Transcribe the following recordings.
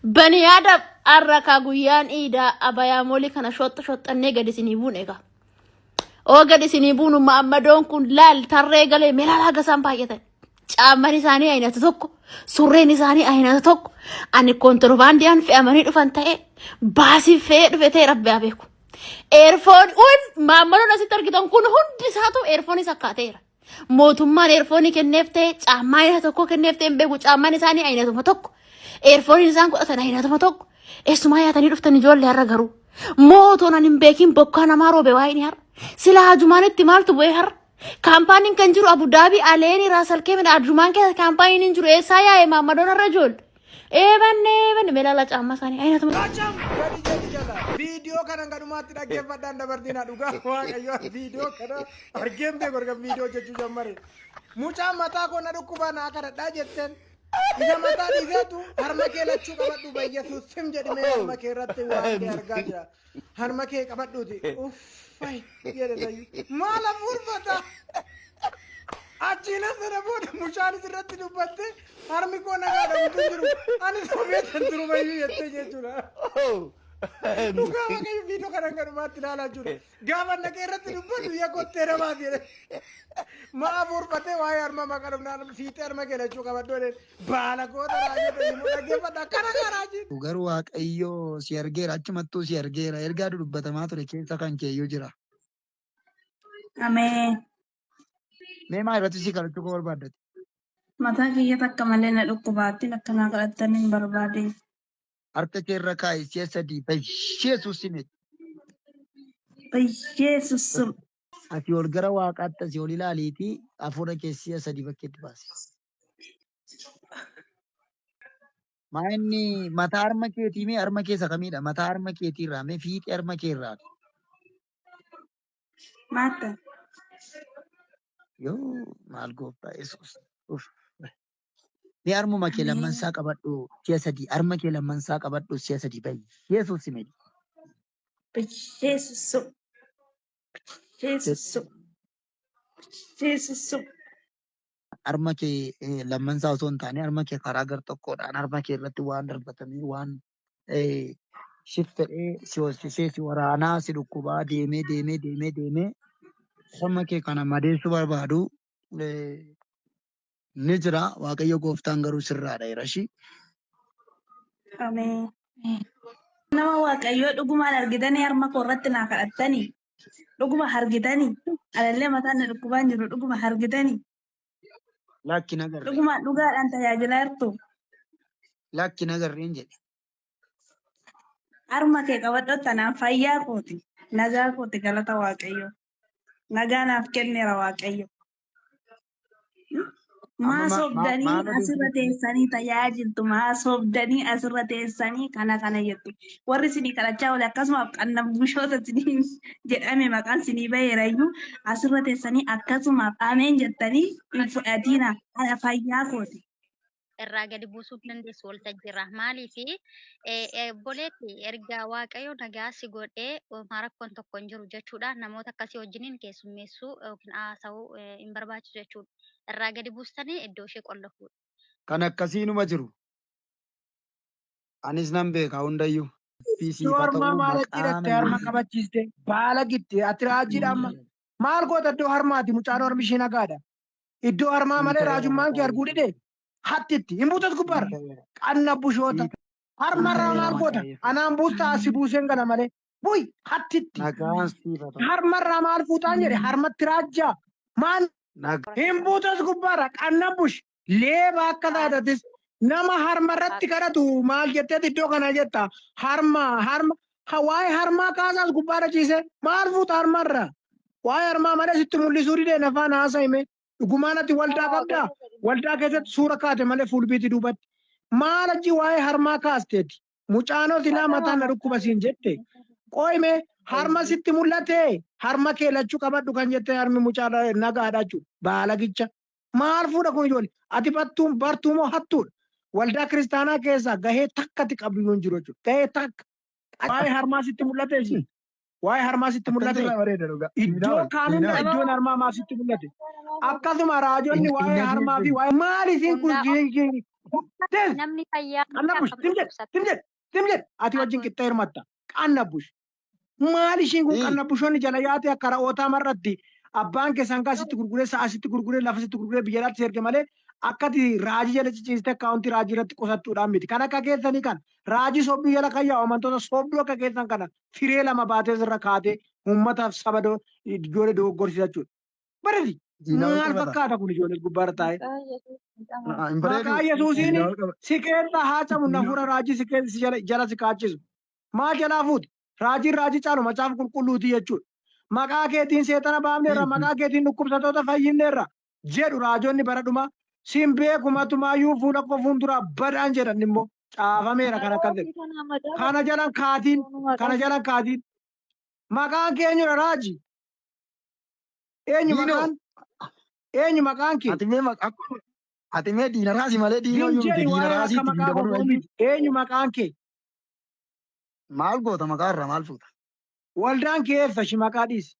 Bani Adam arraka guyyan ida abaya moli kana shotta gadi sinibuun ega. O gadi sinibuun Muhammadon kun laal tarree galee melala gasan baay'atan. Caamman isaanii aynata tokko, surreen isaanii aynata tokko. Ani kontirbaandiyaan fe'amanii dhufan ta'e baasii fe'ee dhufe ta'e rabbi haa beeku. Eerfoon Muhammadon asitti argitan kun hundi isaatu eerfoonis akkaateera. Mootummaan eerfoonii kenneef ta'e caammaa aynata tokko kenneef ta'e hin beeku caamman isaanii aynatuma tokko. Eerfoon isaan godhatan aynatuma tokko. Eessumaa yaatanii dhuftan ijoollee har'a garuu. Mootoon ani hin beekin bokkaa namaa roobe waa'ee ni har'a. Sila hajumaanitti maaltu bu'ee har'a. Kaampaaniin kan jiru Abu Dhabi Aleeni Raasalkee midha ajumaan keessa kaampaaniin hin jiru eessaa yaa'e Muhammadoon har'a ijoollee. Eebanne meelala caammaa isaanii aynatuma. Video kana gadumatti dhaggeeffadhaan dabartina dhugaa waaqayyo video kana argeemte gorga video jechuu jammare. Mucaa mataa koo na dhukkubaa naa kadhadhaa jetteen. Ija mataa dhiigeetu harma kee lachuu qabadhu bayyesuus sim jedhime harma kee irratti waan argaa jira. Harma kee qabadhuuti. Uffay jedhe maala furfata. Achina sana booda mucaan irratti dubbatte harmi koo nagaadha mutu jiru. Ani sobeetan jiru bayyuu jettee jechuudha. Dhugaa waaqayyo video kana gadumatti ilaalaa jiru. Gaafa naqee irratti dubbatu yakkottee namaa jedhe. Maa furfatee waa'ee harma maqadumnaan fiixee harma kee lachuu qabadhu baala goota raajee immoo dhaggeeffadha kana karaa jiru. Garuu waaqayyo si argeera achumattuu si argeera ergaa dubbatamaa ture keessa kan keeyyuu jira. Ameen. Mee maa irratti si kadhachuu koo barbaaddate? Mataa kiyya takka malee na dhukkubaatti akkanaa kadhattan hin barbaade. Harka kee irra kaa'e si'a sadii Yesuus simee. Yesuus. Ati ol gara waaqaatti asii ol ilaaliitii hafuura kee si'a sadii bakkeetti baase. Maa inni mataa harma keetii mee harma keessa kamiidha? Mataa harma keetii irraa mee fiixee harma kee irraa? Maata. Yoo maal gooftaa Yesuus. Mee harmuma kee lammansaa qabadhu si'a sadii harma kee lammansaa qabadhu si'a sadii bayi. Yesuus simee. Yesuus. Jesus. Jesus. Harma kee lammansaa osoo hin taane harma kee karaa gar tokkodhaan harma kee irratti waan darbatamee waan shiftedhee si hoosisee si waraanaa si dhukkubaa deemee harma kee kana madeessuu barbaadu ni jira waaqayyo gooftaan garuu sirraadha yerashii. Ameen. Nama waaqayyo dhugumaan argitanii harma koo irratti naa kadhattanii. Dhuguma hargitanii alallee mataan na dhukkubaan jiru dhuguma hargitanii. Lakki nagarree. Dhuguma dhugaadhaan tajaajilaa jirtu. Lakki nagarreen jedhe. Harma kee qabadhu tanaan fayyaa kooti. Nagaa kooti galata waaqayyo. Nagaa naaf kenneera waaqayyo. Maasobdanii asirra teessanii tajaajiltu maasobdanii asirra teessanii kana jettu. Warri isinii kadhachaa oole akkasuma qannam bushoota isinii jedhame maqaan isinii baheerayyuu asirra teessanii akkasumaaf ameen jettanii hin fudhatiina fayyaa kooti. Irraa gadi buusuuf dandeessu waltajjiirra maaliifi boleetti erga waaqayyo nagaa si godhee rakkoon tokko hin jiru jechuudha namoota akkasii wajjiniin keessummeessuu yookiin haasa'uu hin barbaachisu jechuudha. Irraa gadi buustanii iddoo ishee qollafuudha. Kan akkasiinuma jiru. Anis nan beeka hundayyuu. Harma maal jedhatte harma qabachiiste baala gitte ati raajiidha amma maal goota iddoo harmaati mucaan harmi ishee nagaadha. Iddoo harmaa malee raajummaan kee arguu dide hattitti hin buutas gubbaarra qanna bushoota harmarraa maal goota anaan buustaa asi buuseen gana malee buy hattitti harmarraa maal fuutaan jedhe harmatti raajjaa maal hin buutas gubbaarra qanna bush leeba akka taatatis nama harmarratti kadhatu maal jetteet iddoo kana jetta harma waa'ee harmaa kaasaas gubbaarra ciise maal fuuta harmarra waa'ee harmaa malee sitti mul'isuu didee nafaan haasa hime dhugumaanatti waldaa qabdaa waldaa keessatti suura kaate malee fuulbiiti duubatti maal achi waa'ee harmaa kaasteeti mucaanoo silaa mataan na dhukkuba siin jette qoyme harma sitti mul'ate harma kee lachuu qabadhu kan jette harmi mucaa nagaadha jechuudha baalagicha maal fuudha kun ijoollee ati bartuu moo hattuudha waldaa kiristaanaa keessaa gahee takkatti qabdu yoo hin jiru jechuudha gahee takka waa'ee harmaa sitti mul'ate waa'ee harmaa sitti mul'ate iddoo kaanunda iddoon harmaa maa sitti mul'ate akkasuma raajonni waa'ee harmaa fi waa'ee maal isiin kun Des namni fayyaa qannabush timjet ati wajjin qixxee hirmatta qannabush maal ishiin kun qannabushoonni jala yaate akka ra'ootaa marratti abbaan keessan asitti gurguree sa'asitti gurguree lafasitti gurguree biyya alaatti erge malee akkati raajii jala ciciiste akkaawuntii raajii irratti qusattuudhaan miti kan akka keessanii kan raajii sobbii jala kan yaa'u amantoota sobduu akka keessan kana firee lama baatee irra kaatee uummataaf saba ijoollee dogoggorsiisa jechuudha. Barati maal fakkaata kun ijoollee gubbaarra taa'e. Maqaa Yesuusiin si keessa haa camu nafuura raajii si keessa jala si kaachisu. Maal jalaa fuute? Raajiin raajii caalu macaafa qulqulluuti jechuudha. Maqaa keetiin seexana baafneerra, maqaa keetiin dhukkubsattoota fayyinneerra jedhu raajonni bara dhumaa. Siin beekumatumaayyuu fuula koo fuulduraa badaan jedhan immoo caafameera kan akka jedhu. Kana jalan kaatiin. Maqaan keenyudha raajii. Eenyu maqaan kee? Ati mee diina raasii malee diina yoo miti diina raasiitti diina dabaluu. Eenyu maqaan kee? Maal goota maqaa irraa maal fuuta? Waldaan kee eessa shi maqaa dhiisi?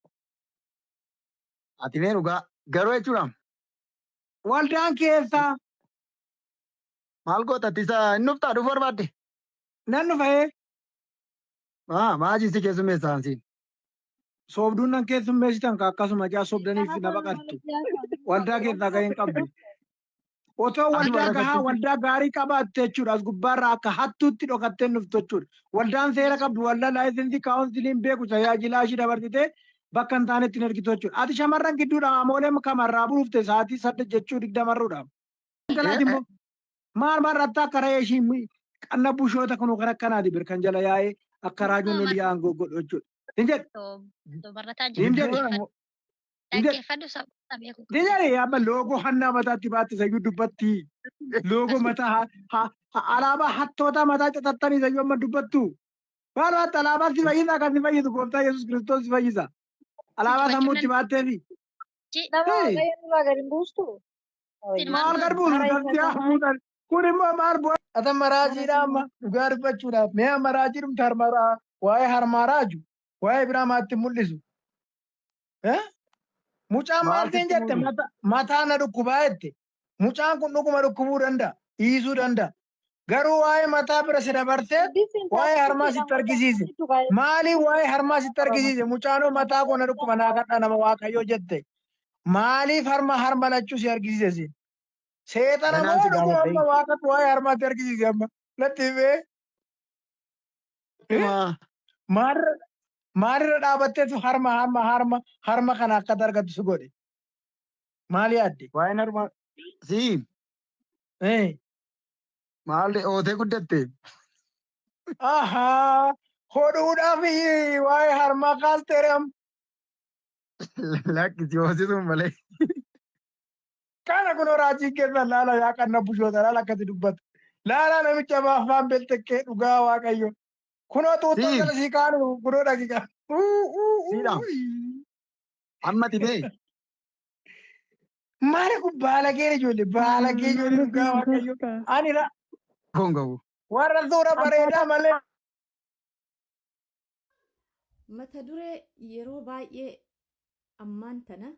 Ati mee dhugaa garuu jechuudha. Waldaan kee eessa? Maal goota ati isa hin dhuftaa dhufuu barbaadde? Nan dhufee? Maajii si keessummeessaan siin. Soobduun nan keessummeessitan ka akkasuma jaa soobdaniif na baqattu. Waldaa keessaa gaheen qabdu. Otoo waldaa gahaa waldaa gaarii qabaatte jechuudha. As gubbaarraa akka hattuutti dhokattee dhuftu jechuudha. Waldaan seera qabdu waldaa laayisensii kaawunsiliin beeku tajaajilaa ishii dabarsitee bakka hin taanetti hin ergitu jechuudha. Ati shamarran gidduudha amoolee kamarraa buufte sa'aatii 8 jechuu 20 Galaati immoo maal rattaa akka ra'ee ishii qannabushoota kun kan akkanaati birkan jala yaa'ee akka raajoon olii yaa'an godhu jechuudha. Dubarrataa jiru. Dhaggeeffadhu sababa beeku. Dijari amma loogoo hannaa mataatti baatte sayyuu dubbatti. Loogoo mataa alaabaa hattoota mataa catattanii sayyuu amma dubbattu. Maal baatte alaabaa si fayyisa kan si fayyisu gooftaa Yesuus Kiristoos si fayyisa. Alaabaa sammuutti baatteefi. Maal garbuusu dandiyaa muudan. Kun immoo maal bu'a. Ata maraajiidha amma dhugaa dubbachuudhaaf. Mee maraajii dhumta harmaraa waa'ee harmaaraaju waa'ee biraa maatti mul'isu. Mucaan maaltiin jette mataa na dhukkubaa jette. Mucaan kun dhuguma dhukkubuu danda'a. Dhiisuu danda'a. Garuu waa'ee mataa bira si dabarsee waa'ee harmaa sitti argisiise. Maaliif waa'ee harmaa sitti argisiise? Mucaanoo mataa koo na dhukkuba naa kadhaa nama Waaqayyoo jette. Maaliif harma lachuu si argisiise? Seexana moo dhuguma amma Waaqatu waa'ee harmaatti argisiise amma? Natti himee? Maalirra dhaabatteetu harma kana akka argattu si godhe? Maal yaadde? Waa'een harma si maal ootee guddatte? Hodhuudhaaf waa'ee harmaa kaalteeram. Lakkisi hoosisuun malee. Kana kunoo raajii keessa laala yaa qannabushoota laala akkati dubbatu. Laala namicha afaan beltekkee dhugaa Waaqayyo. Kunoo tuuttoo jala sii kaanu kunoo dhaqiqa. Siidha. Amma tibee. Maali kun baalagee ijoollee dhugaa Waaqayyo. Ani Gongawu. warra suura bareedaa malee. Mata duree yeroo baay'ee ammaan tana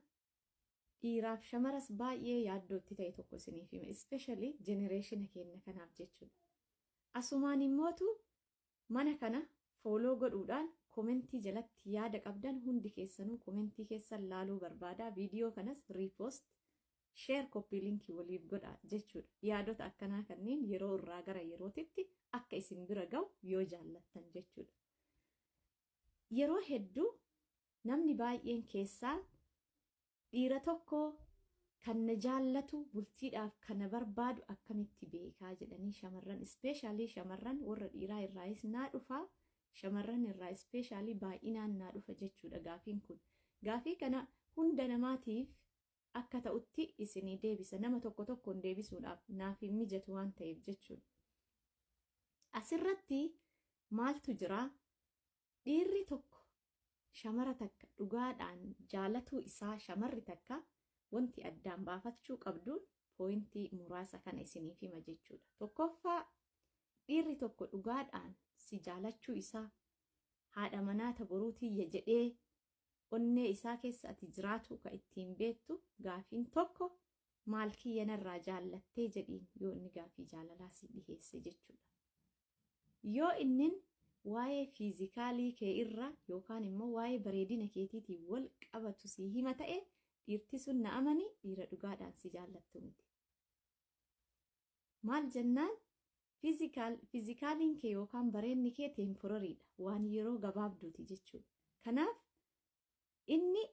dhiiraaf shamaras baay'ee yaaddootti ta'e tokko isiniif hima. Especially generation keenya kanaaf jechuudha. Asumaan immootu mana kana fooloo godhuudhaan komentii jalatti yaada qabdan hundi keessanuu komentii keessan laaluu barbaada. Viidiyoo kanas repost share copy linkii waliif godha jechuudha. Yaadota akkanaa kanneen yeroo irraa gara yerootitti akka isin bira ga'u yoo jaallattan jechuudha. Yeroo hedduu namni baay'een keessaa dhiira tokko kan na jaallatu bultiidhaaf kana barbaadu akkamitti beekaa jedhanii shamarran ispeeshaalii shamarran warra dhiiraa irraayis naa dhufa shamarran irraa ispeeshaalii baay'inaan naa dhufa jechuudha gaafiin kun. Gaafii kana hunda namaatiif akka ta'utti isinii deebisa. Nama tokko tokkoon deebisuudhaaf naaf hin mijatu waan ta'eef jechuudha. Asirratti maaltu jira? Dhiirri tokko shamara takka dhugaadhaan jaalatuu isaa shamarri takka wanti addaan baafachuu qabduun pooyintii muraasa kana isiniif hima jechuudha. Tokkoffaa dhiirri tokko dhugaadhaan si jaalachuu isaa haadha manaa boruutiyya jedhee onnee isaa keessa ati jiraatu ka ittiin beektu gaafiin tokko maal kiyyanarraa jaallattee jedhiin yoo inni gaaffii jaalalaa si dhiheesse jechuudha. Yoo innin waa'ee fiizikaalii kee irra yookaan immoo waa'ee bareedina keetiitiin wal qabatu si hima ta'e dhiirti sun na amani dhiira dhugaadhaan si jaallattu miti. Maal jennaan fiizikaaliin kee yookaan bareedni kee teemporariidha, waan yeroo gabaabduuti jechuudha. Kanaaf inni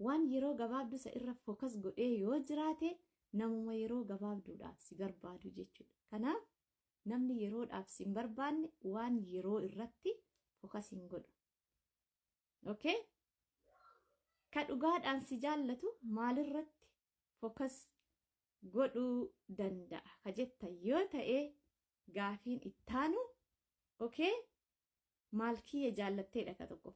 waan yeroo gabaabduu isa irra fookas godhee yoo jiraate namuma yeroo gabaabduudhaaf si barbaadu jechuudha. Kanaaf namni yeroodhaaf si hin barbaanne waan yeroo irratti fookas hin godhu. Okay? Ka dhugaadhaan si jaallatu maalirratti fookas godhuu danda'a ka jetta yoo ta'e gaafiin ittaanu okay? Maal kiyya jaallatteedha ka tokko